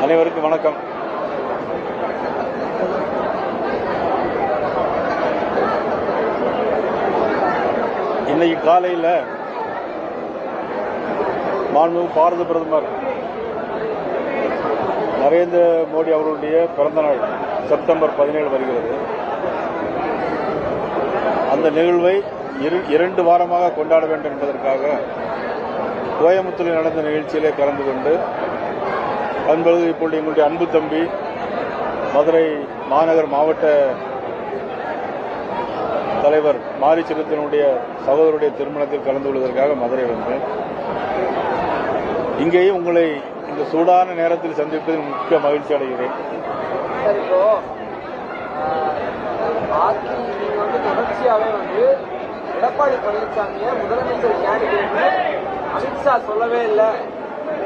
அனைவருக்கும் வணக்கம். இன்னைக்கு காலையில் மாண்புமிகு பாரத பிரதமர் நரேந்திர மோடி அவர்களுடைய பிறந்த நாள் செப்டம்பர் 17 வருகிறது. அந்த நிகழ்வை 2 வாரமாக கொண்டாட வேண்டும் என்பதற்காக கோயம்புத்தூரில் நடந்த நிகழ்ச்சியிலே கலந்து கொண்டு அன்பது இப்பொழுது எங்களுடைய அன்பு தம்பி மதுரை மாநகர் மாவட்ட தலைவர் மாரிச்சின்னத்தினுடைய சகோதரருடைய திருமணத்தில் கலந்து கொள்வதற்காக மதுரை வந்தேன். இங்கேயும் உங்களை இந்த சூடான நேரத்தில் சந்திப்பதில் முக்கிய மகிழ்ச்சி அடைகிறேன். தொடர்ச்சியாவே எடப்பாடி பழனிசாமியை முதலமைச்சர் கேண்டிடேட் அமித்ஷா சொல்லவே இல்லை.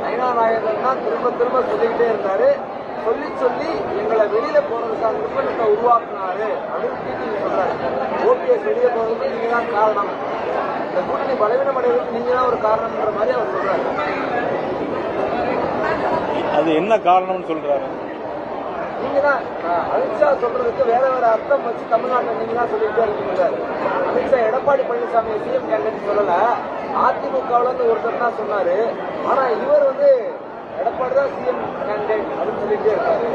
நயனா நாயகன் தான் திரும்ப சொல்லிக்கிட்டே இருந்தாரு. சொல்லி எங்களை வெளியில போறதுக்காக நிர்பந்தத்தை உருவாக்குனாரு அப்படின்னு சொல்றாரு. ஓபிஎஸ் வெளியே போறதுக்கு நீங்க தான் காரணம், இந்த கூட்டணி பலவீனம் அடைவதற்கு நீங்க தான் ஒரு காரணம்ன்ற மாதிரி அவர் சொல்றாரு. அது என்ன காரணம்னு சொல்றாரு? நீங்க தான் அமித்ஷா சொல்றதுக்கு வேற அர்த்தம் வச்சு தமிழ்நாட்டில் நீங்க தான் சொல்லிட்டே இருக்கீங்க. அமித்ஷா எடப்பாடி பழனிசாமி சிஎம் கேண்டிடேட் சொல்லல, அதிமுகவுல இருந்து ஒருத்தர் தான் சொன்னாரு. ஆனா இவர் எடப்பாடி தான் சிஎம் கேண்டிடேட் அப்படின்னு சொல்லிட்டே இருக்காரு.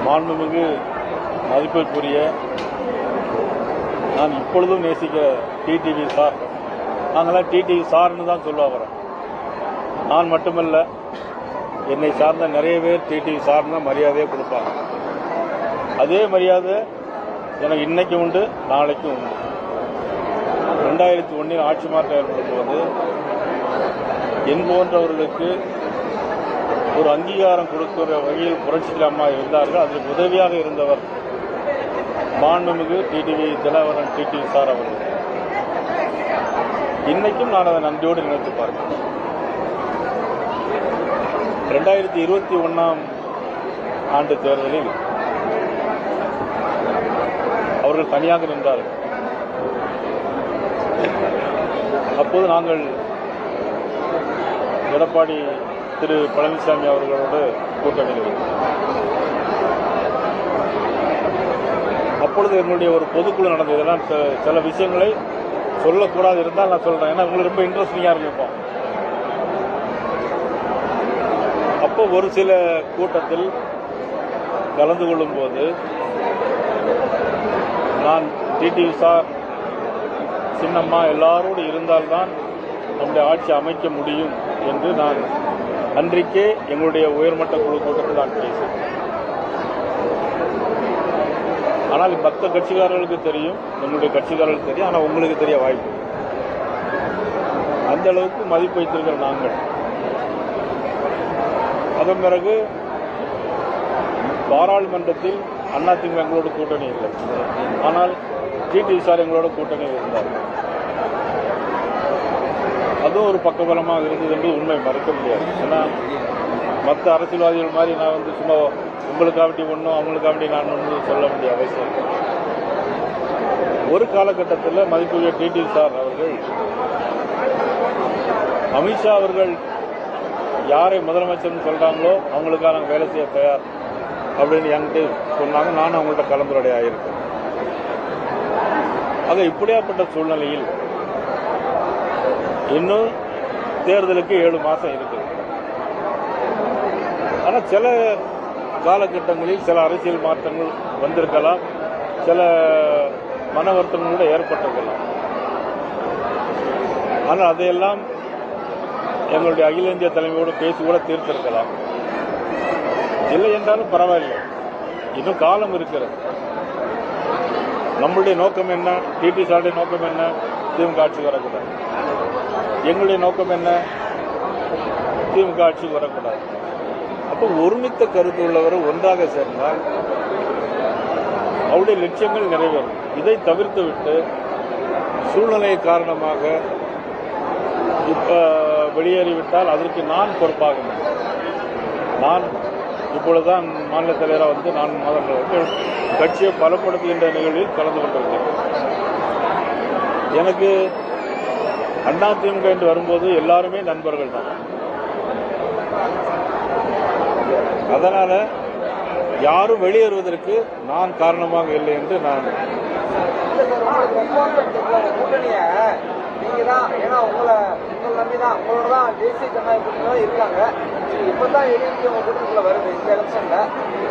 மாண்புமிகு மதிப்பிற்குரிய நான் இப்பொழுதும் நேசிக்க டிடிவி சார், நாங்களாம் டிடிவி சார்னு தான் சொல்ல வரோம். நான் மட்டுமல்ல, என்னை சார்ந்த நிறைய பேர் டிடிவி சார்ந்த மரியாதையை கொடுப்பாங்க. அதே மரியாதை எனக்கு இன்னைக்கு உண்டு, நாளைக்கும் உண்டு. 2001 ஆட்சி மாற்றம் ஏற்படும் போது என் போன்றவர்களுக்கு ஒரு அங்கீகாரம் கொடுக்கிற வகையில் புரட்சி அம்மா இருந்தார்கள். அதற்கு உதவியாக இருந்தவர் மாண்புமிகு டிடிவி தினகரன் டிடிவி சார் அவர்கள். இன்னைக்கும் நான் அதை நன்றியோடு நினைத்து பார்க்கிறேன். 2021 ஆண்டு தேர்தலில் அவர்கள் தனியாக நின்றார்கள். அப்போது நாங்கள் எடப்பாடி திரு பழனிசாமி அவர்களோடு கூட்டணியில் இருந்தோம். அப்பொழுது எங்களுடைய ஒரு பொதுக்குழு நடந்தது. இதெல்லாம் சில விஷயங்களை சொல்லக்கூடாது இருந்தால் நான் சொல்றேன், ஏன்னா உங்களுக்கு ரொம்ப இன்ட்ரெஸ்டிங்கா இருக்கும். அப்போ ஒரு சில கூட்டத்தில் கலந்து கொள்ளும் போது நான் டிடிவி சார், சின்னம்மா எல்லாரோடு இருந்தால்தான் நம்முடைய ஆட்சி அமைக்க முடியும் என்று நான் அன்றைக்கே எங்களுடைய உயர்மட்ட குழு கூட்டத்தில் நான் பேசினேன். ஆனால் மற்ற கட்சிக்காரர்களுக்கு தெரியும், எங்களுடைய கட்சிக்காரர்களுக்கு தெரியும், ஆனால் உங்களுக்கு தெரிய வாய்ப்பு. அந்த அளவுக்கு மதிப்பு வைத்திருக்கிற நாங்கள் அதன் பிறகு பாராளுமன்றத்தில் அதிமுக எங்களோட கூட்டணி இல்லை, ஆனால் டிடிவி சார் எங்களோட கூட்டணியில் இருந்தார். அதுவும் ஒரு பக்கபலமாக இருந்தது என்று உண்மை மறுக்க முடியாது. ஏன்னா மற்ற அரசியல்வாதிகள் மாதிரி நான் சும்மா உங்களுக்காவட்டி ஒன்றும் அவங்களுக்காவட்டி நான் ஒன்று சொல்ல வேண்டிய அவசியம். ஒரு காலகட்டத்தில் மதிப்புடைய டிடிவி சார் அவர்கள் அமித்ஷா அவர்கள் யாரை முதலமைச்சர்னு சொல்றாங்களோ அவங்களுக்காக நாங்கள் வேலை செய்ய தயார் அப்படின்னு என்கிட்ட சொன்னாங்க. நானும் அவங்கள்ட்ட கலந்துரையாட இருக்கேன். ஆக இப்படியாப்பட்ட சூழ்நிலையில் இன்னும் தேர்தலுக்கு 7 மாசம் இருக்குது. ஆனால் சில காலகட்டங்களில் சில அரசியல் மாற்றங்கள் வந்திருக்கலாம், சில மன வருத்தங்கள் கூட ஏற்பட்டிருக்கலாம். ஆனால் அதையெல்லாம் எங்களுடைய அகில இந்திய தலைமையோடு பேசி கூட தீர்த்திருக்கலாம். இல்லை என்றாலும் பரவாயில்லை, இன்னும் காலம் இருக்கிறது. நம்மளுடைய நோக்கம் என்ன? டிடி சாருடைய நோக்கம் என்ன? திமுக ஆட்சிக்கு வரக்கூடாது. எங்களுடைய நோக்கம் என்ன? திமுக ஆட்சிக்கு வரக்கூடாது. அப்போ ஒருமித்த கருத்து உள்ளவர் ஒன்றாக சேர்ந்தால் அவருடைய லட்சியங்கள் நிறைவேறும். இதை தவிர்த்து விட்டு சூழ்நிலை காரணமாக இப்ப வெளியேறிவிட்டால் அதற்கு நான் பொறுப்பாக நான் இப்பொழுதுதான் மாநில தலைவராக நான் மாதங்கள் கட்சியை பலப்படுத்துகின்ற நிகழ்வில் கலந்து கொண்டிருக்கிறேன். எனக்கு அதிமுக என்று வரும்போது எல்லாருமே நண்பர்கள் தான். அதனால யாரும் வெளியேறுவதற்கு நான் காரணமாக இல்லை என்று நான் கூட்டணிய நீங்க தான், ஏன்னா உங்களை நம்பிதான் உங்களோட தான் தேசிய ஜனநாயக கூட்டணி இருக்காங்க. இப்பதான் எழுதி உங்க கூட்டணிக்குள்ள வருது இந்த எலெக்ஷன்ல.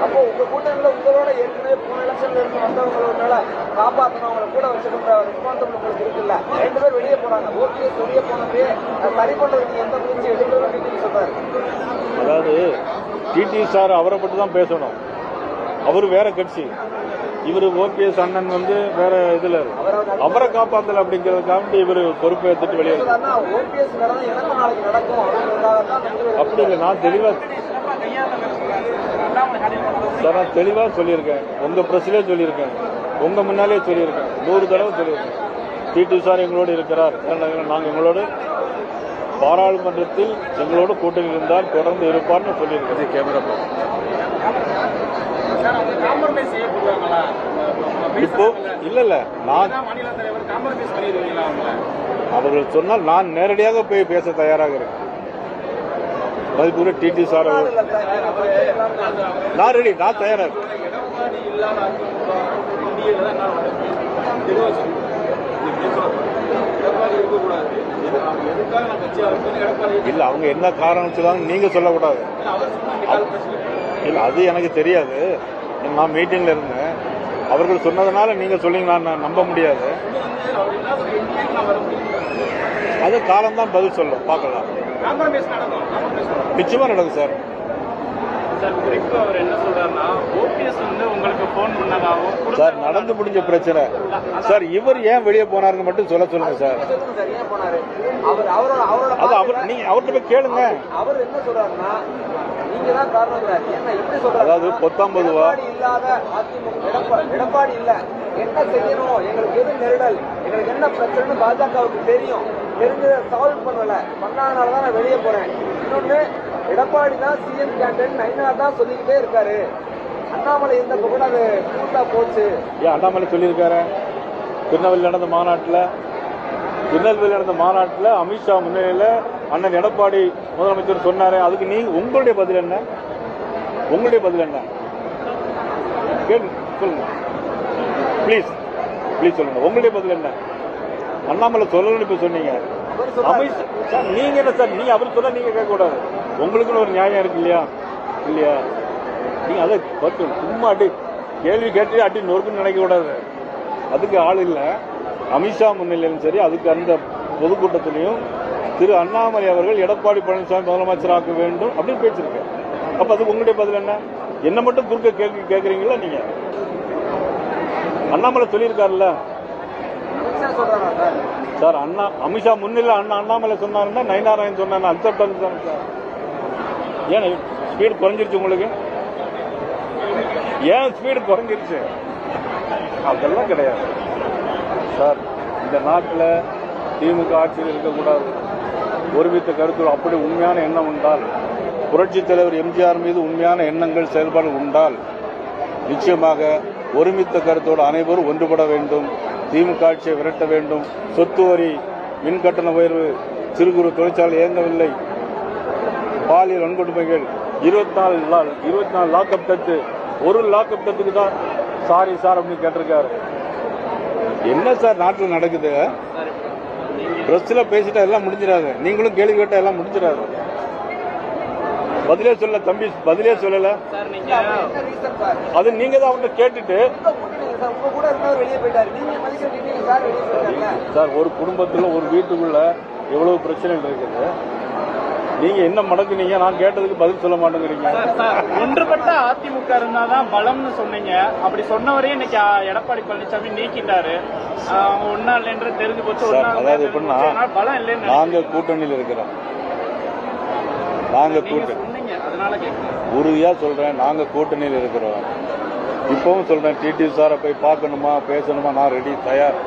அப்போ உங்க கூட்டணியில உங்களோட ஏற்கனவே போன எலெக்ஷன்ல இருந்து வந்தவங்களோட காப்பாற்றணும், அவங்களை கூட வச்சுக்கிற ரெஸ்பான்சிபிள் உங்களுக்கு இருக்குல்ல. 2 பேர் வெளியே போறாங்க. ஓபிஎஸ் வெளியே போனதே சரி பண்றதுக்கு எந்த முயற்சி எடுக்கிறதும் டிடிவி சொல்றாரு. அதாவது டிடி சார் அவரை பற்றி தான் பேசணும். அவர் வேற கட்சி, இவர் ஓபிஎஸ் அண்ணன் வந்து வேற இதுல அவரை காப்பாத்தல அப்படிங்கறதுக்காக இவர் பொறுப்பை எடுத்துட்டு வெளியே அப்படி இல்லை. நான் தெளிவா சார் நான் தெளிவா சொல்லியிருக்கேன். உங்க பிரஸ்லயே சொல்லியிருக்கேன், உங்க முன்னாலே சொல்லியிருக்கேன், 100 தடவை சொல்லியிருக்கேன். டிடி சார் எங்களோடு இருக்கிறார். நாங்கள் எங்களோடு பாராளுமன்றத்தில் எங்களோடு கூட்டணி இருந்தால் தொடர்ந்து இருப்பார்னு சொல்லியிருக்கேன். கேமரா இப்போ இல்ல நான் அவர்கள் சொன்னால் நான் நேரடியாக போய் பேச தயாராக இருக்கேன். மதிப்புள்ள டிடி சார் நான் ரெடி, நான் தயாராக இல்ல. அவங்க என்ன காரணம் சொல்லுவாங்க நீங்க சொல்லக்கூடாது. இல்ல அது எனக்கு தெரியாது. நான் மீட்டிங்ல இருந்தேன். அவர்கள் சொன்னதுனால நீங்க சொல்லிங்க நான் நம்ப முடியாது. அது காலம்தான் பதில் சொல்லும். பார்க்கலாம். நிச்சயமா நடக்கும் சார். குறிப்பா அவர் என்ன சொல்றாருன்னா, ஓபிஎஸ் வந்து உங்களுக்கு போன் பண்ணதாகவும் சார் நடந்து முடிஞ்ச பிரச்சனை சார். இவர் ஏன் வெளியே போனாருன்னு மட்டும் சொல்லுங்க சார். அது அவர் நீங்க அவர்கிட்ட போய் கேளுங்க. அவர் என்ன சொல்றாருன்னா, நீங்க தான் காரணம். அதாவது 19 இல்லாத அதிமுக எடப்பாடி இல்ல, என்ன செய்யணும், எங்களுக்கு எது நெருடல், எங்களுக்கு என்ன பிரச்சனைன்னு பாஜகவுக்கு தெரியும். தெரிஞ்ச சால்வ் பண்ணாதனாலதான் நான் வெளியே போறேன். இன்னொன்னு, எடப்பாடி தான் சிஎம் கேண்டேட் நயினார் தான் சொல்லிக்கிட்டே இருக்காரு. அண்ணாமலை இருந்தப்ப கூட அது கூட்டா போச்சு. ஏன் அண்ணாமலை சொல்லியிருக்காரு? திருநெல்வேலியில் நடந்த மாநாட்டில் அமித்ஷா முன்னிலையில அண்ணன் எடப்பாடி முதலமைச்சர் சொன்னாரு. அதுக்கு நீங்க உங்களுடைய பதில் என்ன? சொல்லுங்க பிளீஸ் சொல்லுங்க. உங்களுடைய பதில் என்ன? அண்ணாமலை சொல்லணும்னு இப்ப சொன்னீங்க. அமித்ஷா நீங்க என்ன சார், நீங்க அவர் சொல்ல நீங்க கேட்க கூடாது. உங்களுக்குன்னு ஒரு நியாயம் இருக்கு இல்லையா? நீங்க அதை சும்மா அடி கேள்வி கேட்டு அடி நொறுக்குன்னு நினைக்க கூடாது. அதுக்கு ஆள் இல்ல. அமித்ஷா முன்னிலையிலும் சரி, அதுக்கு அந்த பொதுக்கூட்டத்திலையும் திரு அண்ணாமலை அவர்கள் எடப்பாடி பழனிசாமி முதலமைச்சராக்க வேண்டும் அப்படின்னு பேசிருக்கேன். அப்ப அதுக்கு உங்களுடைய பதில் என்ன மட்டும் குறுக்க கேட்கறீங்களா? நீங்க அண்ணாமலை சொல்லியிருக்காருல்ல சார். அமித்ஷா முன்னிலை அண்ணாமலை சொன்னாருன்னா நயினாராயன் சொன்னார் அக்செப்ட் பண்ணிட்டாங்க சார். ஏன் ஸ்பீடு குறைஞ்சிருச்சு உங்களுக்கு? ஏன் ஸ்பீடு குறைஞ்சிருச்சு? அதெல்லாம் கிடையாது சார். இந்த நாட்டில் திமுக ஆட்சியில் இருக்கக்கூடாது. ஒருமித்த கருத்து அப்படி உண்மையான எண்ணம் உண்டால், புரட்சித் தலைவர் எம்ஜிஆர் மீது உண்மையான எண்ணங்கள் செயல்பாடு உண்டால், நிச்சயமாக ஒருமித்த கருத்தோடு அனைவரும் ஒன்றுபட வேண்டும். திமுக ஆட்சியை விரட்ட வேண்டும். சொத்து வரி, மின் கட்டண உயர்வு, சிறு குறு தொழிற்சாலை இயங்கவில்லை, பாலியல் வன்கொடுமைகள், 24 லாக்அப் டெத்து, ஒரு லாக்அப் டெத்துக்கு தான் சாரி சார் அப்படின்னு கேட்டிருக்காரு. என்ன சார் நாட்டில் நடக்குது? பிரஸ்ல பேசிட்டா எல்லாம் முடிஞ்சிடாது. நீங்களும் கேள்வி கேட்டா எல்லாம் முடிஞ்சிடாது. பதிலே சொல்ல தம்பி, பதிலே சொல்லல. அது நீங்க தான் அவன்கிட்ட கேட்டுட்டு சார், ஒரு குடும்பத்துல ஒரு வீட்டுக்குள்ள எவ்வளவு பிரச்சனை இருக்குது. நீங்க என்ன மடக்குனீங்க? நான் கேட்டதுக்கு பதில் சொல்ல மாட்டேங்கிறீங்க. ஒன்றுபட்ட அதிமுக இருந்தாதான் பலம்னு சொன்னீங்க. அப்படி சொன்னவரையும் இன்னைக்கு எடப்பாடி பழனிசாமி நீக்கிட்டாரு. ஒன்னாள் என்று தெரிஞ்சு போச்சு. அதாவது எப்படின்னா, பலம் இல்லைன்னு நாங்க கூட்டணியில் இருக்கிறோம். நாங்க கூட்டணி உறுதியா சொல்றேன். நாங்க கூட்டணியில் இருக்கிறோம். இப்பவும் சொல்றேன், டிடி சாரை போய் பார்க்கணுமா பேசணுமா நான் ரெடி, தயார்.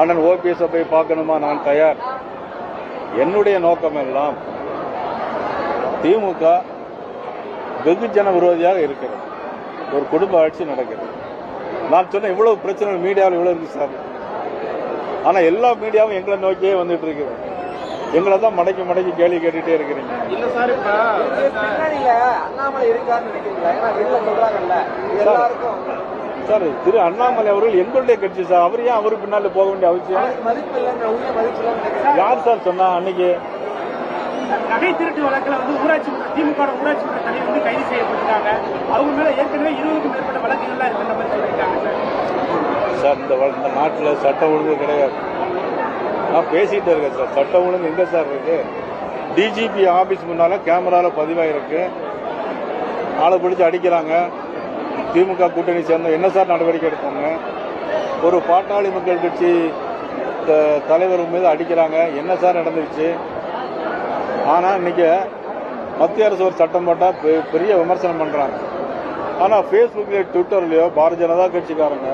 அண்ணன் ஓபிஎஸ் போய் பார்க்கணுமா நான் தயார். என்னுடைய நோக்கம் எல்லாம் திமுக வெகுஜன விரோதியாக இருக்கிறது. ஒரு குடும்ப ஆட்சி நடக்கிறது. நான் சொன்ன இவ்வளவு பிரச்சனை மீடியாவில் இவ்வளவு இருக்கு சார். ஆனா எல்லா மீடியாவும் எங்களை நோக்கியே வந்துட்டு இருக்குது. எங்களை தான் மடக்கி கேள்வி கேட்டுட்டே இருக்கிறீங்க. இல்ல சார், இப்ப பின்னணியில அண்ணாமலை இருக்காருன்னு நினைக்கிறீங்களா? ஏன்னா வெளியில சொல்றாங்கல்ல எல்லாருக்கும் சார், திரு அண்ணாமலை அவர்கள் எங்களுடைய கட்சி சார். அவர் ஏன் அவரு பின்னால போக வேண்டிய அவசியம்? மதிப்பு இல்லைன்ற உரிய மதிப்பு இல்லைன்னு யார் சார் சொன்னா? அன்னைக்கு நகை திருட்டு வழக்குல வந்து திமுக ஊராட்சி மன்ற தலைவர் கைது செய்யப்பட்டிருக்காங்க. அவங்க மேல ஏற்கனவே 20க்கும் மேற்பட்ட வழக்குகள்லாம் இருக்கிற மாதிரி சொல்லியிருக்காங்க சார். இந்த நாட்டில் சட்ட ஒழுங்கு கிடையாது. நான் பேசிட்டு இருக்கேன் சார். சட்ட ஒழுங்கு எங்க சார் இருக்கு? டிஜிபி ஆபீஸ் முன்னால கேமரால பதிவாயிருக்கு. ஆளை பிடிச்சு அடிக்கிறாங்க. திமுக கூட்டணி சேர்ந்த என்ன சார் நடவடிக்கை எடுத்தாங்க? ஒரு பாட்டாளி மக்கள் கட்சி தலைவர் மீது அடிக்கிறாங்க. என்ன சார் நடந்துச்சு? ஆனா இன்னைக்கு மத்திய அரசு ஒரு சட்டம் போட்டா பெரிய விமர்சனம் பண்றாங்க. ஆனா பேஸ்புக்லயோ ட்விட்டர்லயோ பாரதிய ஜனதா கட்சிக்காரங்க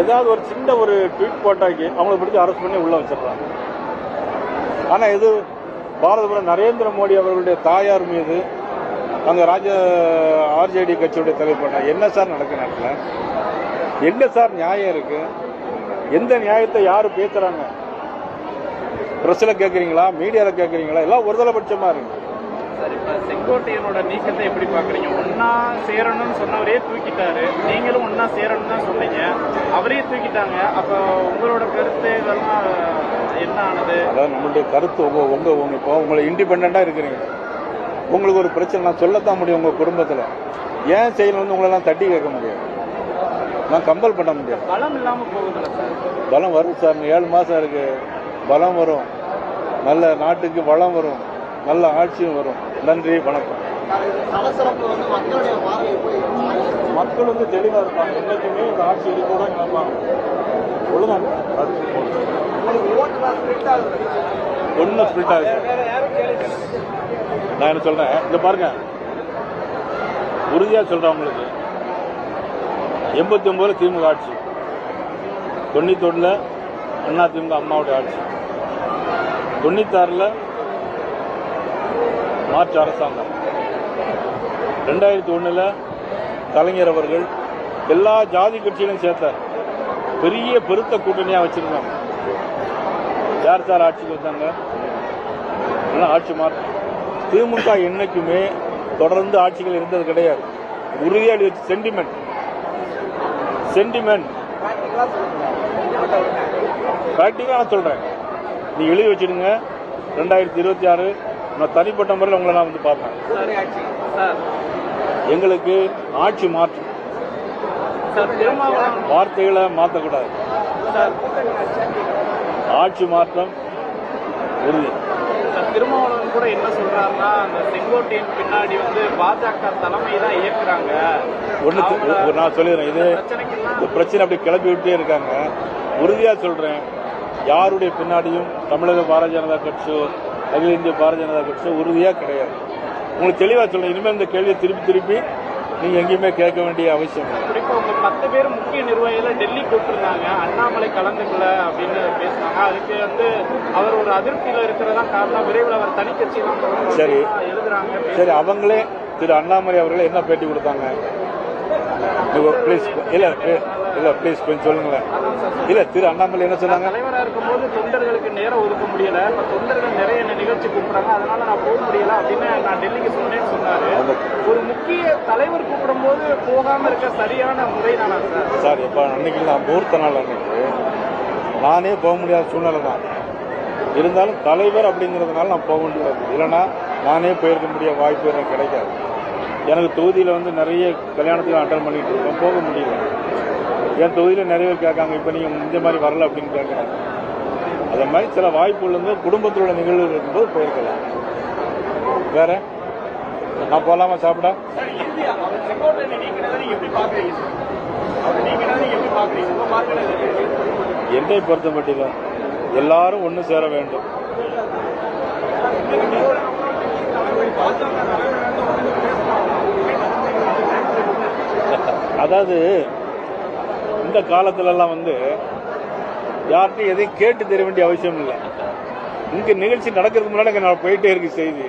ஏதாவது ஒரு சின்ன ஒரு ட்வீட் போட்டாக்கி அவங்களை பிடிச்சி அரெஸ்ட் பண்ணி உள்ள வச்சிடறாங்க. ஆனா இது பாரத நரேந்திர மோடி அவர்களுடைய தாயார் மீது அங்க ஆர்ஜேடி கட்சியுடைய தலைவர் பண்ண என்ன சார் நடக்க நாட்டில்? எங்க சார் நியாயம் இருக்கு? எந்த நியாயத்தை யாரு பேசுறாங்க? பிரஸ்ல கேக்குறீங்களா? மீடியால கேக்குறீங்களா? எல்லாம் ஒருதலைபட்சமா இருக்கு. சார், இப்ப செங்கோட்டையனோட நீக்கத்தை எப்படி பாக்குறீங்க? ஒன்னா சேரணும்னு சொன்னவரே தூக்கிட்டாரு. நீங்களும் ஒன்னா சேரணும் தான் சொன்னீங்க, அவரே தூக்கிட்டாங்க. அப்ப உங்களோட கருத்து இதெல்லாம் என்ன ஆனது? அதான் நம்மளுடைய கருத்து. இப்போ உங்களை இண்டிபெண்டா இருக்கிறீங்க. உங்களுக்கு ஒரு பிரச்சனை நான் சொல்லத்தான் முடியும். உங்க குடும்பத்துல ஏன் செய்யணும்னு உங்களெல்லாம் தட்டி கேட்க முடியாது. நான் கம்பல் பண்ண முடியாது. பலம் இல்லாம போகுதுல்ல சார்? பலம் வரும் சார். 7 மாசம் இருக்கு. பலம் வரும். நல்ல நாட்டுக்கு வளம் வரும். நல்ல ஆட்சியும் வரும். நன்றி, வணக்கம். மக்கள் வந்து தெளிவா இருப்பாங்க. என்னைக்குமே இந்த ஆட்சி கூட நினைப்பாங்க. ஒழுங்கா ஒன்னும் ஸ்பிரிட் ஆகுது. நான் என்ன சொல்றேன், இந்த பாருங்க, உறுதியா சொல்றேன் உங்களுக்கு. 89 திமுக ஆட்சி, 91 அண்ணா திமுக அம்மாவுடைய ஆட்சி, 96 மாற்று அரசாங்கம், 2001 கலைஞர் அவர்கள் எல்லா ஜாதி கட்சிகளையும் சேர்த்தார். பெரிய பெருத்த கூட்டணியா வச்சிருந்தாங்க. யார் சார் ஆட்சிக்கு வந்தாங்க? ஆட்சி மாற்றம். திமுக என்னைக்குமே தொடர்ந்து ஆட்சிகள் இருந்தது கிடையாது. உறுதியாக வச்சு சென்டிமெண்ட் பிராக்டிகலா நான் சொல்றேன். நீ எழுதி வச்சிடுங்க. 2026 நான் தனிப்பட்ட முறையில் உங்களை நான் வந்து பார்ப்பேன். எங்களுக்கு ஆட்சி மாற்றம். வார்த்தைகளை மாற்றக்கூடாது. ஆட்சி மாற்றம் உறுதி. திருமாவளவன் கூட என்ன சொல்றாருன்னா, அந்த செங்கோட்டையின் பின்னாடி வந்து பாஜக தலைமை தான் இயக்குறாங்க. நான் சொல்லிடுறேன், இது பிரச்சனை அப்படி கிளப்பி விட்டே இருக்காங்க. உறுதியா சொல்றேன், யாருடைய பின்னாடியும் தமிழக பாரதிய ஜனதா கட்சியோ அகில இந்திய பாரதிய ஜனதா கட்சியோ உறுதியா கிடையாது. உங்களுக்கு தெளிவா சொல்றேன். இனிமேல் இந்த கேள்வியை திருப்பி நீங்க எங்கேயுமே கேட்க வேண்டிய அவசியம் இல்லை. குறிப்பா உங்க 10 பேர் முக்கிய நிர்வாகிகளை டெல்லி கூப்பிட்டுருந்தாங்க. அண்ணாமலை கலந்துக்கல அப்படின்னு பேசினாங்க. அதுக்கு வந்து அவர் ஒரு அதிருப்தியில இருக்கிறதா காரணம். விரைவில் அவர் தனி கட்சி சரி எழுதுறாங்க. சரி, அவங்களே திரு அண்ணாமலை அவர்கள் என்ன பேட்டி கொடுத்தாங்க? பிளீஸ் இல்ல ப்ளீஸ் கொஞ்சம் சொல்லுங்களேன். இல்ல, திரு அண்ணாமலை என்ன சொன்னாங்க? தலைவராக இருக்கும்போது தொண்டர்களுக்கு நேரம் ஒதுக்க முடியல. இப்ப தொண்டர்கள் நிறைய நிகழ்ச்சி கூப்பிடுறாங்க, அதனால நான் போக முடியல அப்படின்னு நான் டெல்லிக்கு சொன்னேன்னு சொன்னாரு. ஒரு முக்கிய தலைவர் கூப்பிடும் போது போகாம இருக்க சரியான முறை தானா சார்? சார், இப்ப அன்னைக்கு நான் முகூர்த்த நாள் அன்னைக்கு நானே போக முடியாத சூழ்நிலை தான். இருந்தாலும் தலைவர் அப்படிங்கிறதுனால நான் போக முடியாது. இல்லைன்னா நானே போயிருக்க முடிய வாய்ப்பு எனக்கு கிடைக்காது. எனக்கு தொகுதியில் வந்து நிறைய கல்யாணத்துக்கு அட்டன் பண்ணிட்டு இருக்கோம், போக முடியல. என் தொகுதியில் நிறைய பேர் கேட்காங்க, இப்போ நீங்கள் இந்த மாதிரி வரல அப்படின்னு கேட்குறாங்க. அதே மாதிரி சில வாய்ப்புகள் வந்து குடும்பத்தில் உள்ள நிகழ்வு இருக்கும்போது போயிருக்கலாம். வேற நான் போகலாமா சாப்பிட? என்னை பொறுத்த மட்டும் எல்லாரும் ஒன்று சேர வேண்டும். அதாவது இந்த காலத்துல எல்லாம் வந்து யார்கிட்டையும் எதையும் கேட்டு தெரிய வேண்டிய அவசியம் இல்லை. இங்க நிகழ்ச்சி நடக்கிறதுக்கு முன்னாடி நான் போயிட்டே இருக்கு செய்தி.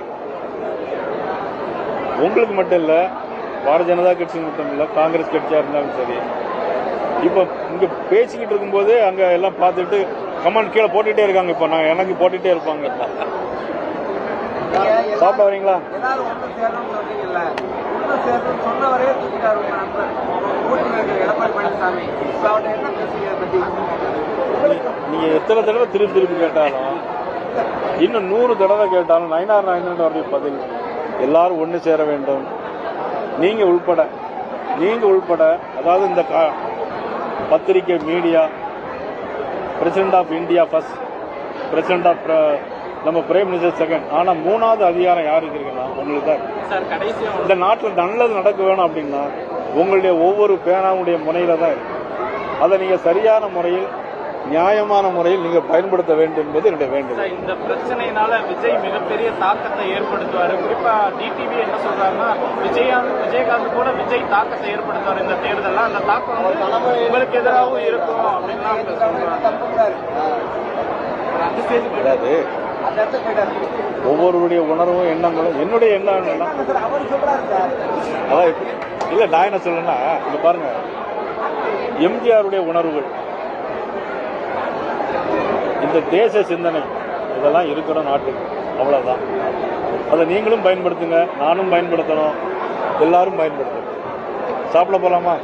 உங்களுக்கு மட்டும் இல்ல, பாரதிய ஜனதா கட்சி மட்டும் இல்ல, காங்கிரஸ் கட்சியா இருந்தாலும் சரி. இப்ப இங்க பேசிக்கிட்டு இருக்கும்போது அங்க எல்லாம் பார்த்துட்டு கமெண்ட் கீழே போட்டுட்டே இருக்காங்க. இப்போ நான் எனக்கு போட்டுட்டே இருப்பாங்க. நீங்க சாப்பிட வரீங்களா? எல்லாரும் ஒண்ணு சேரணும்னு சொன்னீங்கல்ல, ஒண்ணு சேரணும்னு சொன்னவரே தூக்கிட்டாரு உங்க நண்பர் ஊட்டி வேண்டிய எடப்பாடி பழனிசாமி. இப்ப அவர்கிட்ட என்ன பேசுறீங்க அதை பத்தி? நீங்க எத்தனை தடவை திருப்பி கேட்டாலும், இன்னும் 100 தடவை கேட்டாலும் நயினார் நாகேந்திரனுடைய பதில் எல்லாரும் ஒன்று சேர வேண்டும். நீங்க உள்பட அதாவது இந்த பத்திரிகை, media, president of India first, president of நம்ம பிரைம் மினிஸ்டர் செகண்ட். ஆனா 3வது அதிகாரம் யாருக்கு இருக்குன்னா உங்களுக்கு தான். சார் கடைசியா இந்த நாட்டில் நல்லது நடக்க வேணும் அப்படின்னா உங்களுடைய ஒவ்வொரு பேனாவுடைய முனையில தான் இருக்கு. அதை நீங்க சரியான முறையில், நியாயமான முறையில் நீங்க பயன்படுத்த வேண்டும் என்பது என்னுடைய வேண்டுகோள். இந்த பிரச்சனையினால விஜய் மிகப்பெரிய தாக்கத்தை ஏற்படுத்துவாரு. குறிப்பா டிடிவி என்ன சொல்றாருன்னா, விஜயகாந்த் கூட விஜய் தாக்கத்தை ஏற்படுத்துவார் இந்த தேர்தலில். அந்த தாக்கம் வந்து உங்களுக்கு எதிராகவும் இருக்கும் அப்படின்லாம் அவங்க சொல்றாங்க. அதாவது ஒவ்வொருடைய உணர்வும், எண்ணங்களும், என்னுடைய எண்ணம் என்னன்னா, அவர் சொல்றாரு சார். அதான் இல்ல நான் என்ன சொல்றேன்னா, இங்க பாருங்க, எம்ஜிஆருடைய உணர்வுகள், இந்த தேச சிந்தனை, இதெல்லாம் இருக்கணும் நாட்டுக்கு. அவ்வளவுதான். அதை நீங்களும் பயன்படுத்துங்க, நானும் பயன்படுத்தணும், எல்லாரும் பயன்படுத்தணும். சாப்பிட போலாமா?